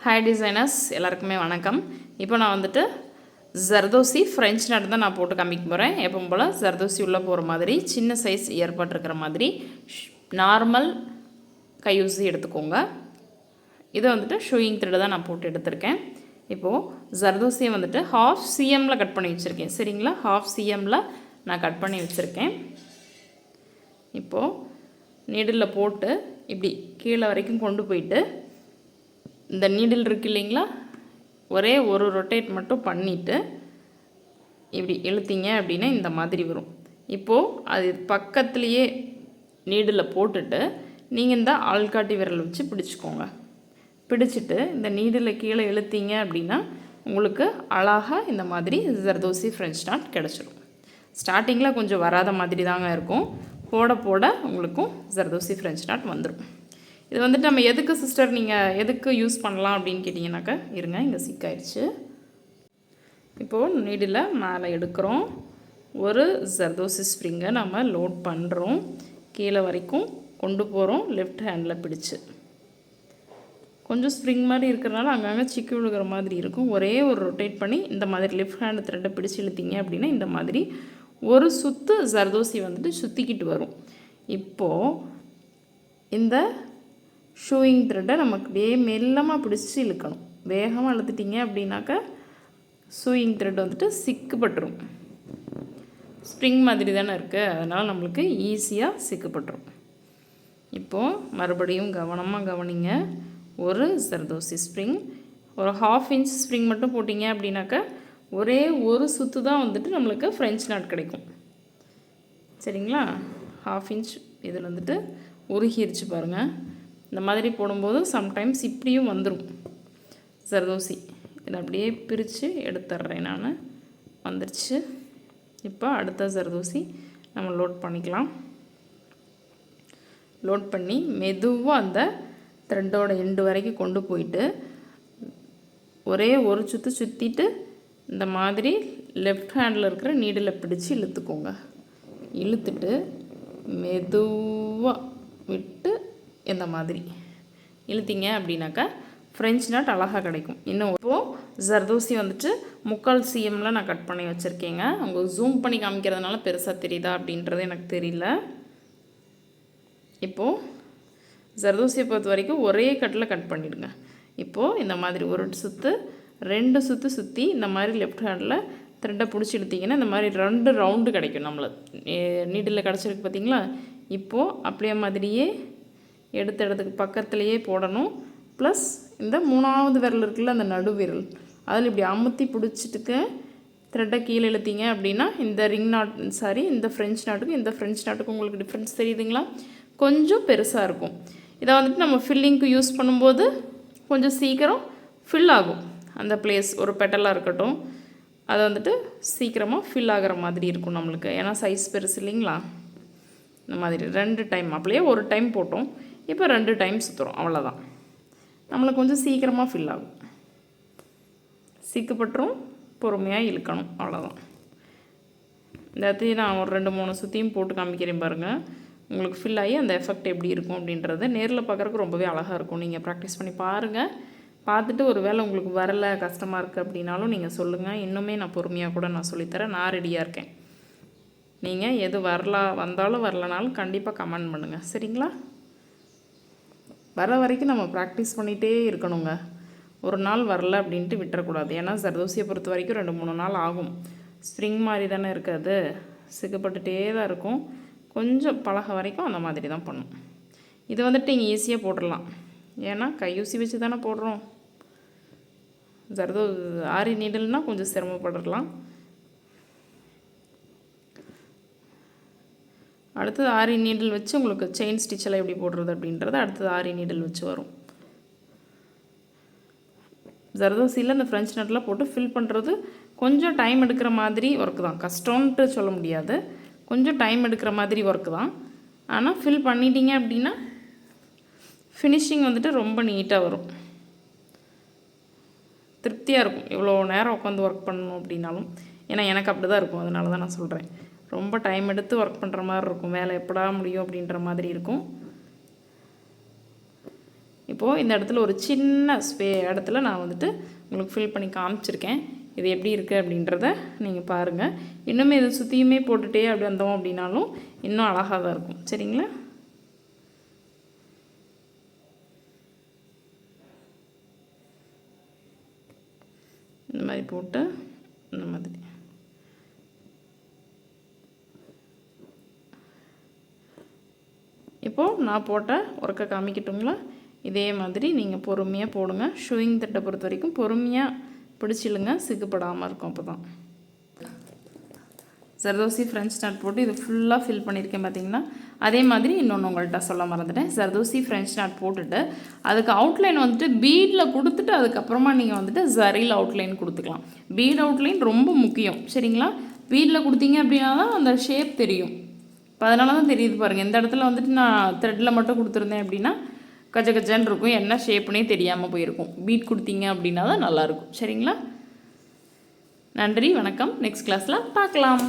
Hi designers எல்லாருக்குமே வணக்கம். இப்போ நான் வந்துட்டு ஜர்தோசி ஃப்ரெஞ்ச் நட் தான் நான் போட்டு காமிக்க போகிறேன். எப்பவும் போல் ஜர்தோசி உள்ளே போகிற மாதிரி சின்ன சைஸ் ஏற்பட்டிருக்கிற மாதிரி நார்மல் கையூசி எடுத்துக்கோங்க. இதை வந்துட்டு ஷூயிங் த்ரெட் தான் நான் போட்டு எடுத்திருக்கேன். இப்போது ஜர்தோசியை வந்துட்டு ½ cmல கட் பண்ணி வச்சுருக்கேன். சரிங்களா, ½ cmல நான் கட் பண்ணி வச்சுருக்கேன். இப்போது நீடிலில் போட்டு இப்படி கீழே வரைக்கும் கொண்டு போயிட்டு இந்த நீடில் இருக்கு இல்லைங்களா, ஒரே ஒரு ரொட்டேட் மட்டும் பண்ணிவிட்டு இப்படி இழுத்தீங்க அப்படின்னா இந்த மாதிரி வரும். இப்போது அது பக்கத்துலேயே நீடில் போட்டுட்டு நீங்கள் இந்த ஆள்காட்டி விரல் வச்சு பிடிச்சிக்கோங்க. பிடிச்சிட்டு இந்த நீடில் கீழே இழுத்தீங்க அப்படின்னா உங்களுக்கு அழகாக இந்த மாதிரி ஜர்தோசி ஃப்ரெஞ்ச் நாட் கிடச்சிடும். ஸ்டார்டிங்கில் கொஞ்சம் வராத மாதிரி தாங்க இருக்கும். போட போட உங்களுக்கும் ஜர்தோசி ஃப்ரெஞ்ச் நாட் வந்துடும். இது வந்துட்டு நம்ம எதுக்கு சிஸ்டர் நீங்கள் எதுக்கு யூஸ் பண்ணலாம் அப்படின்னு கேட்டிங்கனாக்கா, இருங்க இங்கே சிக்காயிடுச்சு. இப்போது நீடில் மேலே எடுக்கிறோம், ஒரு ஜர்தோசி ஸ்ப்ரிங்கை நம்ம லோட் பண்ணுறோம், கீழே வரைக்கும் கொண்டு போகிறோம் லெஃப்ட் ஹேண்டில் பிடிச்சு. கொஞ்சம் ஸ்ப்ரிங் மாதிரி இருக்கிறனால அங்கங்கே சிக்கி விழுகிற மாதிரி இருக்கும். ஒரே ஒரு ரொட்டேட் பண்ணி இந்த மாதிரி லெஃப்ட் ஹேண்டு த்ரெட்டை பிடிச்சி இழுத்தீங்க அப்படின்னா இந்த மாதிரி ஒரு சுற்று ஜர்தோசி வந்துட்டு சுற்றிக்கிட்டு வரும். இப்போது இந்த ஷூயிங் த்ரெட்டை நமக்கு அப்படியே மெல்லமாக பிடிச்சி இழுக்கணும். வேகமாக இழுத்துட்டிங்க அப்படின்னாக்கா ஷூயிங் த்ரெட் வந்துட்டு சிக்குப்பட்டுரும். ஸ்ப்ரிங் மாதிரி தானே இருக்குது, அதனால் நம்மளுக்கு ஈஸியாக சிக்குப்பட்டுரும். இப்போது மறுபடியும் கவனமாக கவனிங்க. ஒரு ஜர்தோசி ஸ்ப்ரிங், ஒரு ½ inch ஸ்ப்ரிங் மட்டும் போட்டிங்க அப்படின்னாக்கா ஒரே ஒரு சுற்று தான் வந்துட்டு நம்மளுக்கு ஃப்ரெஞ்ச் நாட் கிடைக்கும். சரிங்களா, ½ inch இதில் வந்துட்டு உருகிருச்சு பாருங்கள். இந்த மாதிரி போடும்போது சம்டைம்ஸ் இப்படியும் வந்துடும் ஜர்தோசி. இதை அப்படியே பிரித்து எடுத்துட்றேன் நான். வந்துருச்சு. இப்போ அடுத்த ஜர்தோசி நம்ம லோட் பண்ணிக்கலாம். லோட் பண்ணி மெதுவாக அந்த த்ரெட்டோட எண்டு வரைக்கும் கொண்டு போயிட்டு ஒரே ஒரு சுற்று சுற்றிட்டு இந்த மாதிரி லெஃப்ட் ஹேண்டில் இருக்கிற நீடில் பிடிச்சி இழுத்துக்கோங்க. இழுத்துட்டு மெதுவாக விட்டு இந்த மாதிரி இழுத்தீங்க அப்படின்னாக்கா ஃப்ரெஞ்ச் நாட் அழகாக கிடைக்கும். இன்னும் இப்போது ஜர்தோசி வந்துட்டு 3/4 cmல நான் கட் பண்ணி வச்சுருக்கேங்க. உங்களுக்கு ஜூம் பண்ணி காமிக்கிறதுனால பெருசாக தெரியுதா அப்படின்றது எனக்கு தெரியல. இப்போது ஜர்தோசியை பொறுத்த வரைக்கும் ஒரே கட்டில் கட் பண்ணிவிடுங்க. இப்போது இந்த மாதிரி ஒரு சுற்று 2 சுற்று சுற்றி இந்த மாதிரி லெஃப்ட் ஹேண்டில் த்ரெட்டை பிடிச்சி எடுத்திங்கன்னா இந்த மாதிரி 2 ரவுண்டு கிடைக்கும். நம்மளுக்கு நீடில் கிடச்சிருக்கு பார்த்தீங்களா. இப்போது அப்படியே மாதிரியே எடுத்த இடத்துக்கு பக்கத்துலேயே போடணும். ப்ளஸ் இந்த 3வது விரல் இருக்குல்ல, அந்த நடு விரல், அதில் இப்படி அமுத்தி பிடிச்சிட்டுக்கு த்ரெட்டை கீழே இழுத்தீங்க அப்படின்னா இந்த இந்த ஃப்ரெஞ்ச் நாட்டுக்கும் இந்த ஃப்ரெஞ்ச் நாட்டுக்கும் உங்களுக்கு டிஃப்ரென்ஸ் தெரியுதுங்களா, கொஞ்சம் பெருசாக இருக்கும். இதை வந்துட்டு நம்ம ஃபில்லிங்க்கு யூஸ் பண்ணும்போது கொஞ்சம் சீக்கிரம் ஃபில் ஆகும். அந்த பிளேஸ் ஒரு பெட்டலாக இருக்கட்டும், அதை வந்துட்டு சீக்கிரமாக ஃபில் ஆகிற மாதிரி இருக்கும் நம்மளுக்கு. ஏன்னா சைஸ் பெருசு இல்லைங்களா. இந்த மாதிரி 2 டைம், அப்படியே ஒரு டைம் போட்டோம், இப்போ 2 டைம் சுற்றுறோம், அவ்வளோதான். நம்மளுக்கு கொஞ்சம் சீக்கிரமாக ஃபில் ஆகும். சிக்கப்பட்டுரும், பொறுமையாக இழுக்கணும், அவ்வளோதான். இந்த இடத்தையும் நான் ஒரு 2-3 சுற்றியும் போட்டு காமிக்கிறேன் பாருங்கள். உங்களுக்கு ஃபில் ஆகி அந்த எஃபெக்ட் எப்படி இருக்கும் அப்படின்றது நேரில் பார்க்குறதுக்கு ரொம்பவே அழகாக இருக்கும். நீங்கள் ப்ராக்டிஸ் பண்ணி பாருங்கள். பார்த்துட்டு ஒரு வேளை உங்களுக்கு வரலை, கஷ்டமாக இருக்குது அப்படின்னாலும் நீங்கள் சொல்லுங்கள். இன்னுமே நான் பொறுமையாக கூட நான் சொல்லித்தரேன். நான் ரெடியாக இருக்கேன். நீங்கள் எது வந்தாலும் வரலனாலும் கண்டிப்பாக கமெண்ட் பண்ணுங்கள். சரிங்களா, வர வரைக்கும் நம்ம ப்ராக்டிஸ் பண்ணிகிட்டே இருக்கணுங்க. ஒரு நாள் வரல அப்படின்ட்டு விட்டுறக்கூடாது. ஏன்னா ஜர்தோசியை பொறுத்த வரைக்கும் 2-3 நாள் ஆகும். ஸ்ப்ரிங் மாதிரி தானே இருக்காது, சிக்கப்பட்டுகிட்டே தான் இருக்கும். கொஞ்சம் பழக வரைக்கும் அந்த மாதிரி தான் பண்ணும். இது வந்துட்டு நீங்கள் ஈஸியாக போட்டுடலாம், ஏன்னா கையூசி வச்சு தானே போடுறோம். ஆரி நீடல்னால் கொஞ்சம் சிரமப்படலாம். அடுத்தது ஆரி நீடில் வச்சு உங்களுக்கு செயின் ஸ்டிச்செல்லாம் எப்படி போடுறது அப்படின்றது அடுத்தது ஆரி நீடில் வச்சு வரும். ஜர்தோசியில் இந்த ஃப்ரெஞ்ச் நட்டில் போட்டு ஃபில் பண்ணுறது கொஞ்சம் டைம் எடுக்கிற மாதிரி ஒர்க்கு தான். கஷ்டம்ன்ட்டு சொல்ல முடியாது, கொஞ்சம் டைம் எடுக்கிற மாதிரி ஒர்க்கு தான். ஆனால் ஃபில் பண்ணிட்டீங்க அப்படின்னா ஃபினிஷிங் வந்துட்டு ரொம்ப நீட்டாக வரும், திருப்தியாக இருக்கும். இவ்வளோ நேரம் உட்காந்து ஒர்க் பண்ணணும் அப்படின்னாலும், ஏன்னா எனக்கு அப்படி தான் இருக்கும், அதனால தான் நான் சொல்கிறேன். ரொம்ப டைம் எடுத்து ஒர்க் பண்ணுற மாதிரி இருக்கும், வேலை எப்படா முடியும் அப்படின்ற மாதிரி இருக்கும். இப்போது இந்த இடத்துல ஒரு சின்ன இடத்துல நான் வந்துட்டு உங்களுக்கு ஃபில் பண்ணி காமிச்சிருக்கேன். இது எப்படி இருக்குது அப்படின்றத நீங்கள் பாருங்கள். இன்னுமே இது சுற்றியுமே போட்டுகிட்டே அப்படி வந்தோம் அப்படின்னாலும் இன்னும் அழகாக தான் இருக்கும். சரிங்களா? இந்த மாதிரி போட்டு இந்த மாதிரி இப்போது நான் போட்ட ஒர்க்கை காமிக்கட்டுங்களா? இதே மாதிரி நீங்கள் பொறுமையாக போடுங்க. ஷூயிங் தட்டை பொறுத்த வரைக்கும் பொறுமையாக பிடிச்சிடுங்க, சிக்குப்படாமல் இருக்கும். அப்போ தான் ஜர்தோசி ஃப்ரெஞ்ச் நாட் போட்டு இது ஃபுல்லாக ஃபில் பண்ணியிருக்கேன் பார்த்தீங்கன்னா. அதே மாதிரி இன்னொன்று உங்கள்கிட்ட சொல்ல மறந்துட்டேன். ஜர்தோசி ஃப்ரெஞ்ச் நாட் போட்டுட்டு அதுக்கு அவுட்லைன் வந்துட்டு பீடில் கொடுத்துட்டு அதுக்கப்புறமா நீங்கள் வந்துட்டு ஜரில் அவுட்லைன் கொடுத்துக்கலாம். பீட் அவுட்லைன் ரொம்ப முக்கியம். சரிங்களா? பீடில் கொடுத்தீங்க அப்படின்னா தான் அந்த ஷேப் தெரியும். இப்போ அதனால தான் தெரியுது பாருங்கள். இந்த இடத்துல வந்துட்டு நான் த்ரெட்டில் மட்டும் கொடுத்துருந்தேன் அப்படின்னா கஜ கஜன்னு இருக்கும், என்ன ஷேப்புனே தெரியாமல் போயிருக்கும். பீட் கொடுத்தீங்க அப்படின்னா தான் நல்லாயிருக்கும். சரிங்களா? நன்றி, வணக்கம். நெக்ஸ்ட் கிளாஸில் பார்க்கலாம்.